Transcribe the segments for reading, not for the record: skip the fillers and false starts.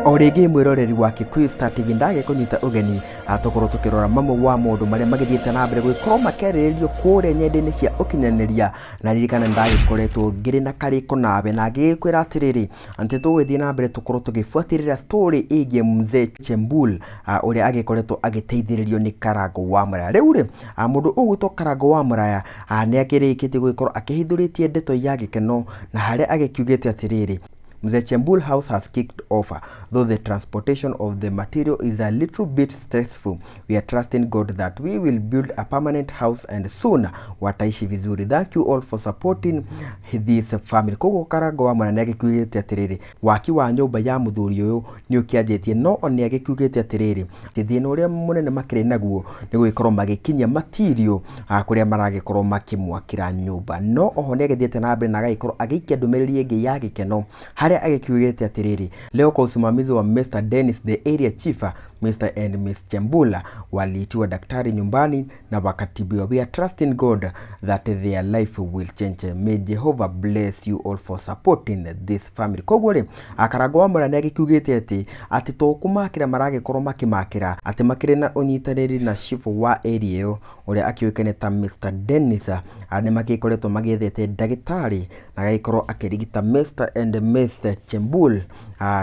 Origi mwiroreri wa Kikuyu Star TV ndage kunyita ugeni atokorwo tukirora mamwe wa mundu maria magithiete na mbere gwikorwo makerererio kure nyende-ini cia ukinyaniria na ririkana ndagikoretwo ngiri na kariko nawe na ngikwira atiriri anti tugithie na mbere tukorwo tugifuatirira story igie Mzee Chembul uria agikoretwo agiteithiririo ni Karangu wa Muraya. Riu ri mundu ugwitwo Karangu wa Muraya ni akirikitie gwikorwo akihithuritie ndeto ya gikeno na haria agikiugite atiriri Mzee Chembul house has kicked off, though the transportation of the material is a little bit stressful. We are trusting God that we will build a permanent house and soon wataishi vizuri. Thank you all for supporting this family. Kogo Karangu wa Muraya niagikuugite atiriri waki wa nyumba ya muthuri uyu ni ukianjitie no oni agikuugite atiriri thina uria munene makire naguo ni gwikorwo magikinya material kuria maragikorwo makimwakira nyumba no oho niagithiete na mbere na agagikorwo agikia ndumiriri ingi ya gikeno haria agikiugite atiriri leo kwa usimamizi wa Mr. Dennis the area chief Mr. and Miss Chembul waliitiwa daktari nyumbani na wakatibiwa. We are trusting God that their life will change. May Jehovah bless you all for supporting this family. Koguo ri Karangu wa Muraya niagikuugite ati tukumakira maragikorwo makimakira ati makire na unyitaniri na chief wa area yo uria akiuikene ta Mr. Dennis ani magikoretwo magithete dagitari na gagikorwo akirigita Mr. and Miss Chembul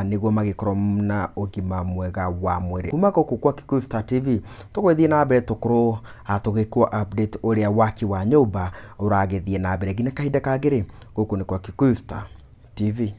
niguo magikorwo na ugima mwega wa mwiri. Kuma guku kwa Kikuyu Star TV tugwithie na mbere tukorwo tugikwa update uria waki wa nyumba uragithie na mbere nginya kahinda kangiri. Guku ni kwa Kikuyu Star TV.